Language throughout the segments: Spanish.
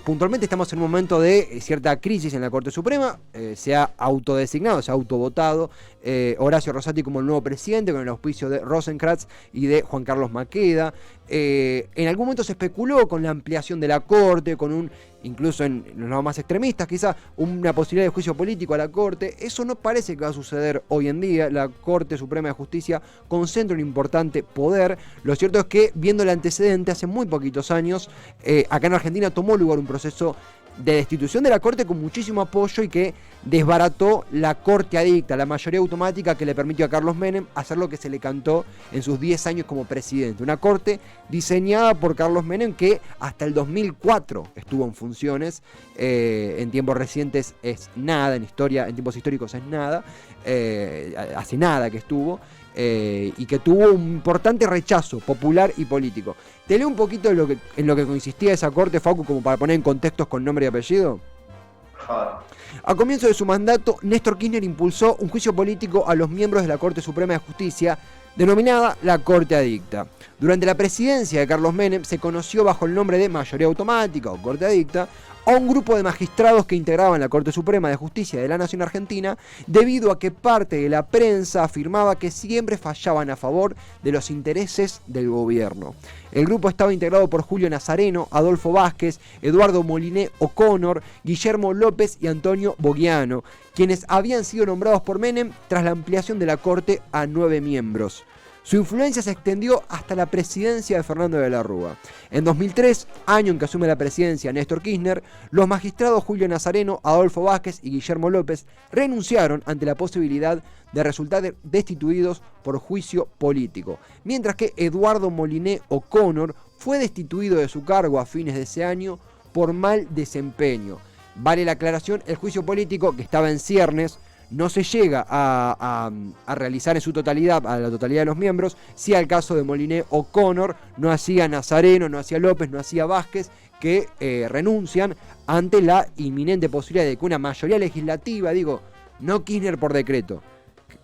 puntualmente estamos en un momento de cierta crisis en la Corte Suprema. Se ha autodesignado, se ha autovotado Horacio Rosati como el nuevo presidente, con el auspicio de Rosenkrantz y de Juan Carlos Maqueda. En algún momento se especuló con la ampliación de la Corte, con incluso en los lados más extremistas, quizá una posibilidad de juicio político a la Corte. Eso no parece que va a suceder hoy en día. La Corte Suprema de Justicia concentra un importante poder. Lo cierto es que, viendo el antecedente, hace muy poquitos años, acá en Argentina tomó lugar un proceso de destitución de la Corte con muchísimo apoyo y que desbarató la Corte adicta, la mayoría automática que le permitió a Carlos Menem hacer lo que se le cantó en sus 10 años como presidente. Una Corte diseñada por Carlos Menem que hasta el 2004 estuvo en funciones. En tiempos recientes es nada, en tiempos históricos es nada, hace nada que estuvo. Y que tuvo un importante rechazo popular y político. Te leo un poquito en lo que consistía esa corte, Facu, como para poner en contextos con nombre y apellido. A comienzo de su mandato, Néstor Kirchner impulsó un juicio político a los miembros de la Corte Suprema de Justicia, denominada la Corte Adicta. Durante la presidencia de Carlos Menem se conoció bajo el nombre de mayoría automática o Corte Adicta a un grupo de magistrados que integraban la Corte Suprema de Justicia de la Nación Argentina, debido a que parte de la prensa afirmaba que siempre fallaban a favor de los intereses del gobierno. El grupo estaba integrado por Julio Nazareno, Adolfo Vázquez, Eduardo Moliné O'Connor, Guillermo López y Antonio Bogiano, quienes habían sido nombrados por Menem tras la ampliación de la Corte a 9 miembros. Su influencia se extendió hasta la presidencia de Fernando de la Rúa. En 2003, año en que asume la presidencia Néstor Kirchner, los magistrados Julio Nazareno, Adolfo Vázquez y Guillermo López renunciaron ante la posibilidad de resultar destituidos por juicio político, mientras que Eduardo Moliné O'Connor fue destituido de su cargo a fines de ese año por mal desempeño. Vale la aclaración, el juicio político, que estaba en ciernes, no se llega a realizar en su totalidad, a la totalidad de los miembros. Sí, al caso de Moliné O'Connor, no hacía Nazareno, no hacía López, no hacía Vázquez, que renuncian ante la inminente posibilidad de que una mayoría legislativa, no Kirchner por decreto,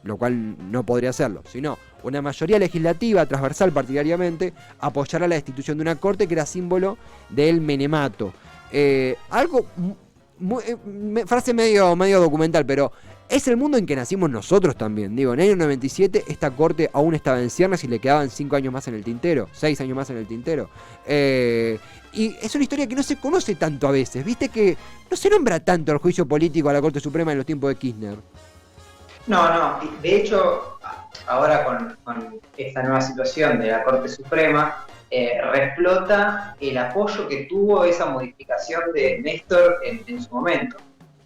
lo cual no podría hacerlo, sino una mayoría legislativa transversal partidariamente apoyará la destitución de una corte que era símbolo del menemato. Frase medio documental, pero es el mundo en que nacimos nosotros también. En el año 97 esta corte aún estaba en ciernes y le quedaban 5 años más en el tintero, 6 años más en el tintero. Y es una historia que no se conoce tanto a veces. Viste que no se nombra tanto el juicio político a la Corte Suprema en los tiempos de Kirchner. No. De hecho, ahora con esta nueva situación de la Corte Suprema, reflota el apoyo que tuvo esa modificación de Néstor en su momento.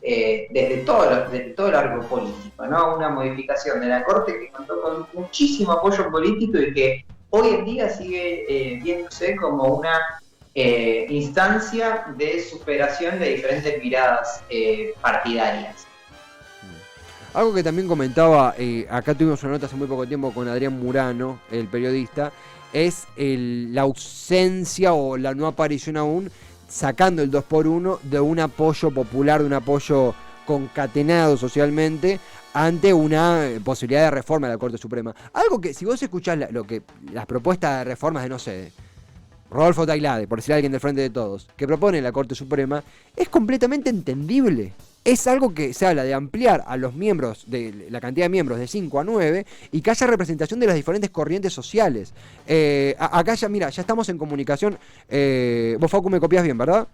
Desde todo el arco político, ¿no? Una modificación de la Corte que contó con muchísimo apoyo político y que hoy en día sigue viéndose como una instancia de superación de diferentes miradas partidarias. Algo que también comentaba, acá tuvimos una nota hace muy poco tiempo con Adrián Murano, el periodista, es la ausencia o la no aparición aún, sacando el 2x1, de un apoyo popular, de un apoyo concatenado socialmente ante una posibilidad de reforma de la Corte Suprema. Algo que, si vos escuchás las propuestas de reformas de, no sé, Rodolfo Tailade, por decir alguien del Frente de Todos, que propone la Corte Suprema, es completamente entendible. Es algo que se habla de ampliar a los miembros, de la cantidad de miembros de 5 a 9, y que haya representación de las diferentes corrientes sociales. Acá ya estamos en comunicación. Vos, Facu, me copias bien, ¿verdad?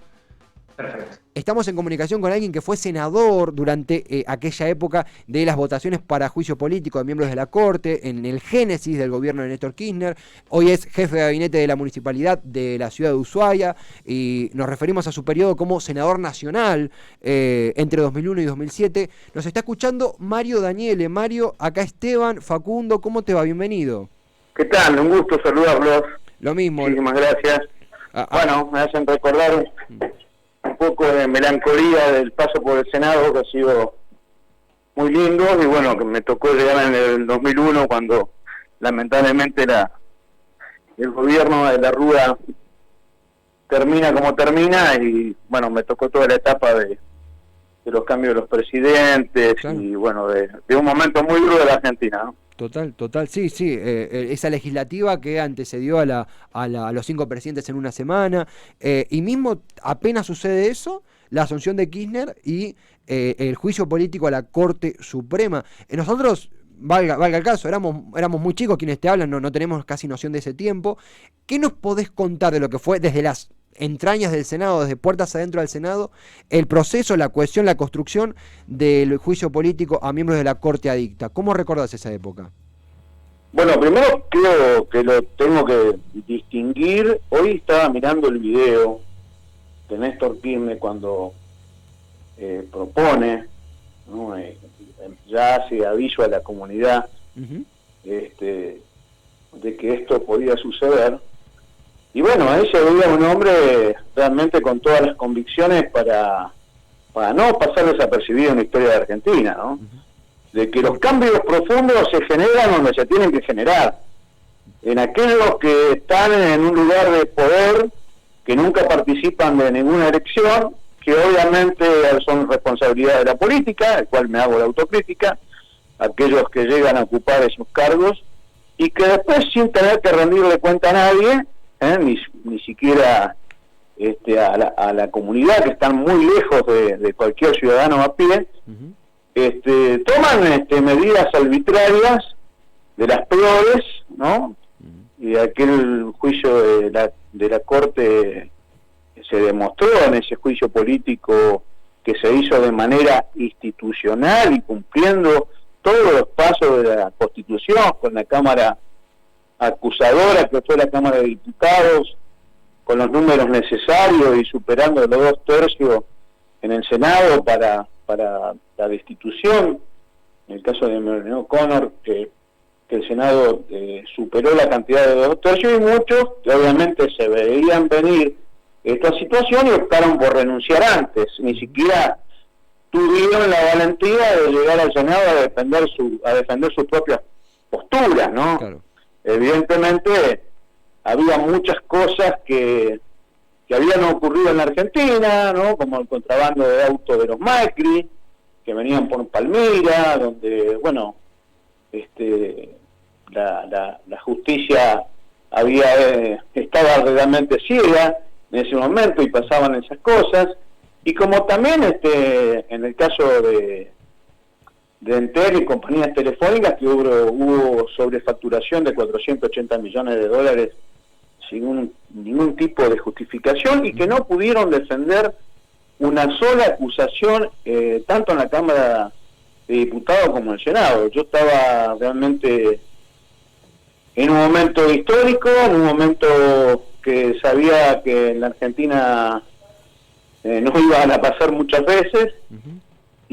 Perfecto. Estamos en comunicación con alguien que fue senador durante aquella época de las votaciones para juicio político de miembros de la Corte, en el génesis del gobierno de Néstor Kirchner. Hoy es jefe de gabinete de la municipalidad de la ciudad de Ushuaia y nos referimos a su periodo como senador nacional entre 2001 y 2007. Nos está escuchando Mario Daniele. Mario, acá Esteban, Facundo, ¿cómo te va? Bienvenido. ¿Qué tal? Un gusto saludarlos. Lo mismo. Muchísimas gracias. Bueno, me hacen recordar un poco de melancolía del paso por el Senado, que ha sido muy lindo, y bueno, que me tocó llegar en el 2001 cuando lamentablemente el gobierno de la Rúa termina como termina, y bueno, me tocó toda la etapa de los cambios de los presidentes, claro. Y bueno, de un momento muy duro de la Argentina, ¿no? Total, sí, esa legislativa que antecedió a los 5 presidentes en una semana, y mismo apenas sucede eso, la asunción de Kirchner y el juicio político a la Corte Suprema. Nosotros, valga el caso, éramos muy chicos quienes te hablan, no tenemos casi noción de ese tiempo. ¿Qué nos podés contar de lo que fue desde las entrañas del Senado, desde puertas adentro del Senado, el proceso, la cohesión, la construcción del juicio político a miembros de la Corte Adicta? ¿Cómo recordás esa época? Bueno, primero creo que lo tengo que distinguir. Hoy estaba mirando el video de Néstor Kirchner cuando propone, ¿no? Ya hace aviso a la comunidad de que esto podía suceder. Y bueno, ahí se veía un hombre realmente con todas las convicciones para no pasar desapercibido en la historia de Argentina, ¿no? De que los cambios profundos se generan donde se tienen que generar. En aquellos que están en un lugar de poder, que nunca participan de ninguna elección, que obviamente son responsabilidad de la política, al cual me hago la autocrítica, aquellos que llegan a ocupar esos cargos, y que después sin tener que rendirle cuenta a nadie, ni siquiera a la comunidad, que están muy lejos de cualquier ciudadano a pie, toman medidas arbitrarias, de las peores, ¿no? Y aquel juicio de la Corte se demostró en ese juicio político que se hizo de manera institucional y cumpliendo todos los pasos de la Constitución, con la Cámara acusadora que fue la Cámara de Diputados, con los números necesarios y superando los 2/3 en el Senado para la destitución. En el caso de Melanie O'Connor, que el Senado superó la cantidad de 2/3, y muchos que obviamente se veían venir esta situación y optaron por renunciar antes, ni siquiera tuvieron la valentía de llegar al Senado a defender sus propias posturas, ¿no? Claro. Evidentemente había muchas cosas que habían ocurrido en la Argentina, ¿no? Como el contrabando de autos de los Macri, que venían por Palmira, donde, bueno, la justicia estaba realmente ciega en ese momento y pasaban esas cosas, y como también en el caso de Entel y compañías telefónicas, que hubo sobrefacturación de $480 millones sin ningún tipo de justificación, y que no pudieron defender una sola acusación, tanto en la Cámara de Diputados como en el Senado. Yo estaba realmente en un momento histórico, en un momento que sabía que en la Argentina no iban a pasar muchas veces,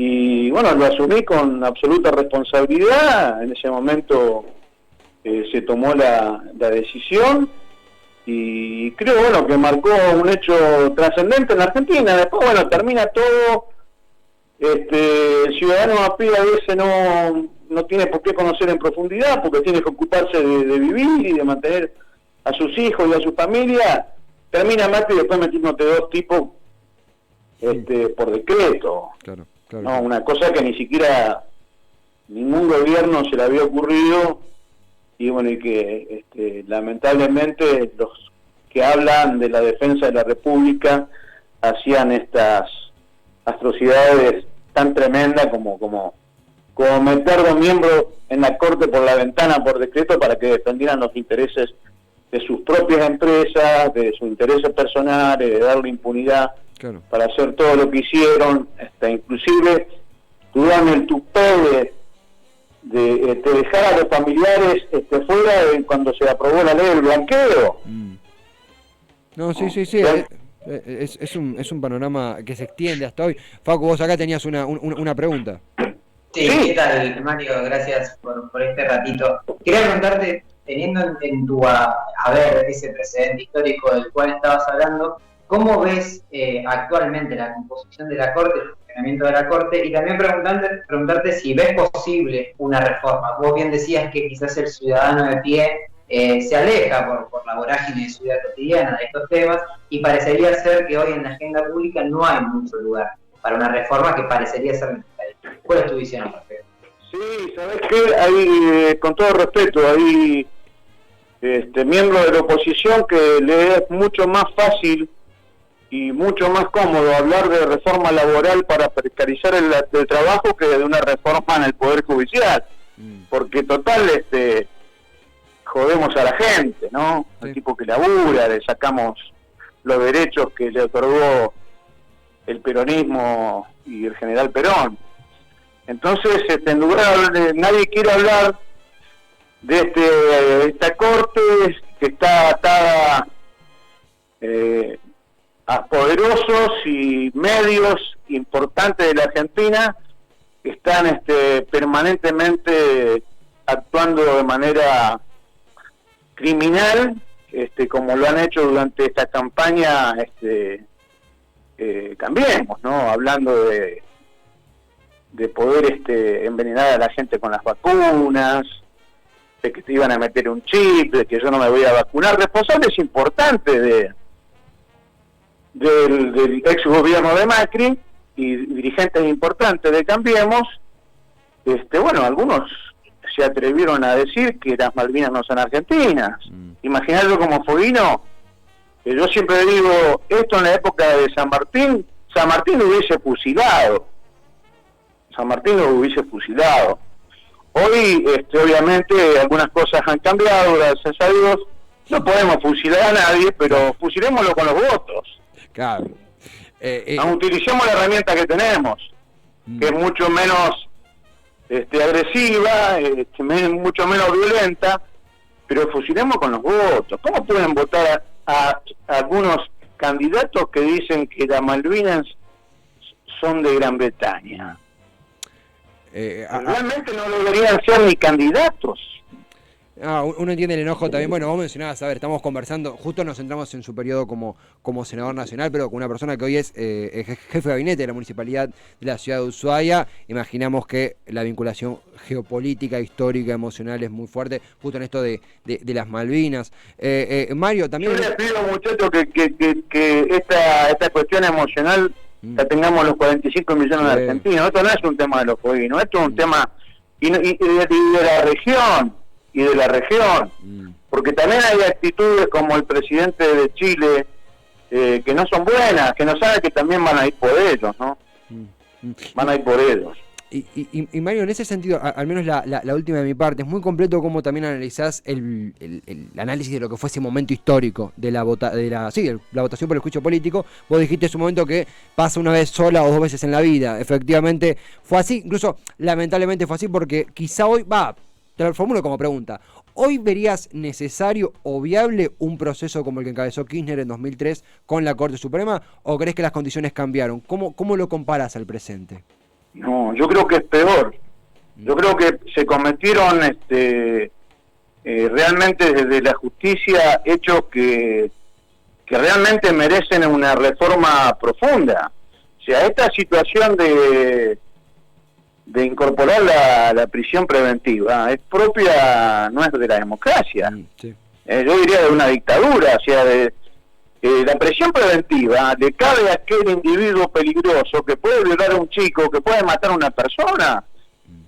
y bueno, lo asumí con absoluta responsabilidad. En ese momento se tomó la decisión, y creo, bueno, que marcó un hecho trascendente en la Argentina. Después, bueno, termina todo, el ciudadano a pie a veces no tiene por qué conocer en profundidad, porque tiene que ocuparse de vivir y de mantener a sus hijos y a su familia. Termina Macri y después metiéndote 2 tipos por decreto. Claro. No, una cosa que ni siquiera ningún gobierno se le había ocurrido, y bueno, y que lamentablemente los que hablan de la defensa de la República hacían estas atrocidades tan tremendas como meter 2 miembros en la Corte por la ventana por decreto para que defendieran los intereses de sus propias empresas, de sus intereses personales, de darle impunidad para hacer todo lo que hicieron, inclusive tuvieron el tupé de dejar a los familiares fuera de cuando se aprobó la ley del blanqueo. No, sí. Es un panorama que se extiende hasta hoy. Facu, vos acá tenías una pregunta. Sí, ¿qué tal, Mario? Gracias por este ratito. Quería preguntarte, teniendo en tu haber ese precedente histórico del cual estabas hablando, ¿cómo ves actualmente la composición de la Corte, el funcionamiento de la Corte? Y también preguntarte si ves posible una reforma. Vos bien decías que quizás el ciudadano de pie se aleja por la vorágine de su vida cotidiana de estos temas, y parecería ser que hoy en la agenda pública no hay mucho lugar para una reforma que parecería ser necesaria. ¿Cuál es tu visión al respecto? Sí, ¿sabés qué? Hay, con todo respeto, hay miembros de la oposición que le es mucho más fácil y mucho más cómodo hablar de reforma laboral para precarizar el trabajo que de una reforma en el Poder Judicial. Porque total, jodemos a la gente, ¿no? Sí. Al tipo que labura, le sacamos los derechos que le otorgó el peronismo y el general Perón. Entonces, en lugar de nadie quiere hablar de esta corte que está atada a poderosos y medios importantes de la Argentina que están permanentemente actuando de manera criminal, como lo han hecho durante esta campaña, Cambiemos, ¿no? Hablando de poder envenenar a la gente con las vacunas, de que te iban a meter un chip, de que yo no me voy a vacunar, responsables importantes del ex gobierno de Macri y dirigentes importantes de Cambiemos. Bueno, algunos se atrevieron a decir que las Malvinas no son argentinas. Imaginarlo como Foguino, yo siempre digo, esto en la época de San Martín lo hubiese fusilado. San Martín lo hubiese fusilado. Hoy, obviamente, algunas cosas han cambiado, gracias a Dios. No podemos fusilar a nadie, pero fusilémoslo con los votos. Claro. Utilicemos la herramienta que tenemos, que es mucho menos agresiva, mucho menos violenta, pero fusilemos con los votos. ¿Cómo pueden votar a algunos candidatos que dicen que las Malvinas son de Gran Bretaña? Realmente no deberían ser ni candidatos. Uno entiende el enojo también. Bueno, vos mencionabas, a ver, estamos conversando, justo nos centramos en su periodo como senador nacional, pero con una persona que hoy es jefe de gabinete de la municipalidad de la ciudad de Ushuaia. Imaginamos que la vinculación geopolítica, histórica, emocional es muy fuerte, justo en esto de las Malvinas. Mario, también... Yo les pido, muchachos, que esta cuestión emocional la tengamos los 45 millones de argentinos. Esto no es un tema de los jueguinos, esto es un tema y de la región. Y de la región, porque también hay actitudes como el presidente de Chile que no son buenas, que no saben que también van a ir por ellos, ¿no? Van a ir por ellos. Y Mario, en ese sentido, al menos la última de mi parte, es muy completo cómo también analizás el análisis de lo que fue ese momento histórico de la votación por el juicio político. Vos dijiste en su momento que pasa una vez sola o dos veces en la vida. Efectivamente fue así, incluso lamentablemente fue así, porque quizá hoy te lo formulo como pregunta. ¿Hoy verías necesario o viable un proceso como el que encabezó Kirchner en 2003 con la Corte Suprema? ¿O crees que las condiciones cambiaron? ¿Cómo lo comparas al presente? No, yo creo que es peor. Yo creo que se cometieron realmente desde la justicia hechos que realmente merecen una reforma profunda. O sea, esta situación de incorporar la prisión preventiva es propia, no es de la democracia. Sí. Yo diría de una dictadura. O sea, la prisión preventiva le cabe a aquel individuo peligroso que puede violar a un chico, que puede matar a una persona.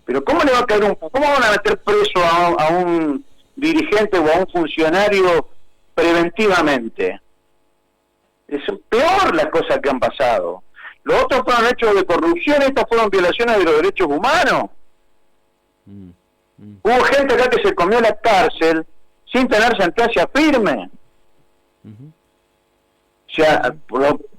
Pero ¿cómo le va a caer cómo van a meter preso a un dirigente o a un funcionario preventivamente? Es peor las cosas que han pasado. Los otros fueron hechos de corrupción, estas fueron violaciones de los derechos humanos. Hubo gente acá que se comió la cárcel sin tener sentencia firme. O sea,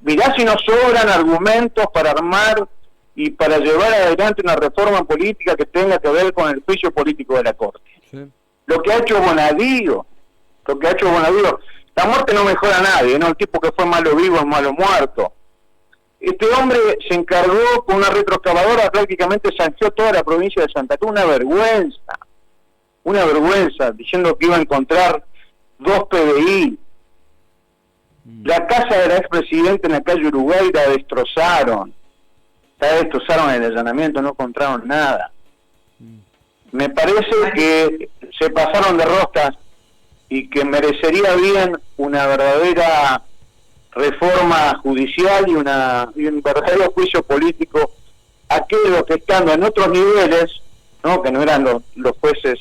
mirá si nos sobran argumentos para armar y para llevar adelante una reforma política que tenga que ver con el juicio político de la Corte. Sí. Lo que ha hecho Bonadío, la muerte no mejora a nadie, ¿no? El tipo que fue malo vivo es malo muerto. Este hombre se encargó con una retroexcavadora, prácticamente saqueó toda la provincia de Santa Cruz, una vergüenza, diciendo que iba a encontrar 2 PBI. La casa de la expresidenta en la calle Uruguay la destrozaron el allanamiento, no encontraron nada. Me parece que se pasaron de rosca y que merecería bien una verdadera reforma judicial y un verdadero juicio político a aquellos que estando en otros niveles ¿no? Que no eran los jueces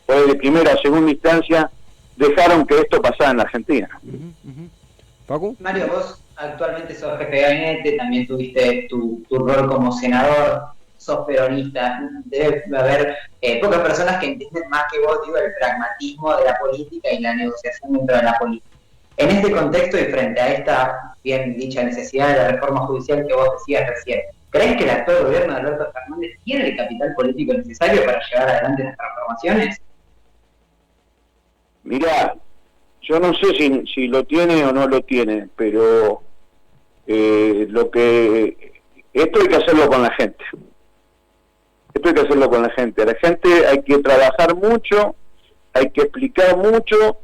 de primera o segunda instancia, dejaron que esto pasara en la Argentina. ¿Facu? Mario, vos actualmente sos jefe de gabinete, también tuviste tu rol como senador, sos peronista, debe haber pocas personas que entienden más que vos, digo, el pragmatismo de la política y la negociación dentro de la política. En este contexto y frente a esta bien dicha necesidad de la reforma judicial que vos decías recién, ¿crees que el actual gobierno de Alberto Fernández tiene el capital político necesario para llevar adelante las transformaciones? Mirá, yo no sé si lo tiene o no lo tiene, pero esto hay que hacerlo con la gente. Esto hay que hacerlo con la gente. A la gente hay que trabajar mucho, hay que explicar mucho,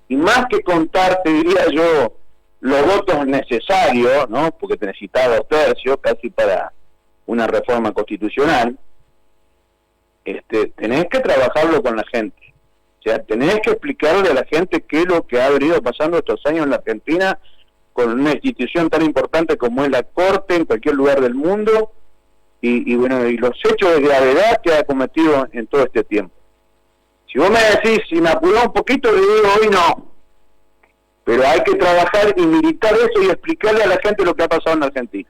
y más que contar, te diría yo, los votos necesarios, ¿no? Porque te necesitaba 2 tercios casi para una reforma constitucional. Tenés que trabajarlo con la gente. O sea, tenés que explicarle a la gente qué es lo que ha venido pasando estos años en la Argentina con una institución tan importante como es la Corte en cualquier lugar del mundo y bueno, y los hechos de gravedad que ha cometido en todo este tiempo. Si vos me decís, si me apuró un poquito, le digo hoy no. Pero hay que trabajar y militar eso y explicarle a la gente lo que ha pasado en Argentina.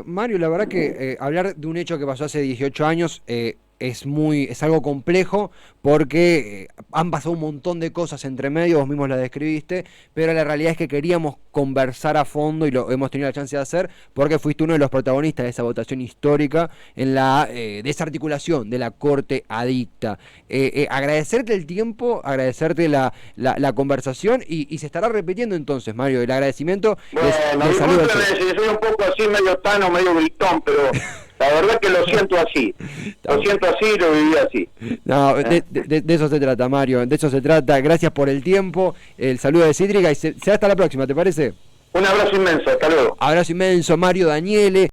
Mario, la verdad que hablar de un hecho que pasó hace 18 años es algo complejo porque han pasado un montón de cosas entre medio, vos mismos la describiste, pero la realidad es que queríamos conversar a fondo y lo hemos tenido la chance de hacer porque fuiste uno de los protagonistas de esa votación histórica en la desarticulación de la Corte adicta. Agradecerte el tiempo, agradecerte la conversación y se estará repitiendo entonces, Mario, el agradecimiento. Bueno, yo soy un poco así, medio tano, medio gritón, pero la verdad que lo siento así. Lo siento así y lo viví así. No, de eso se trata, Mario, de eso se trata. Gracias por el tiempo, el saludo de Cítrica y será hasta la próxima, ¿te parece? Un abrazo inmenso, hasta luego. Abrazo inmenso, Mario Daniele.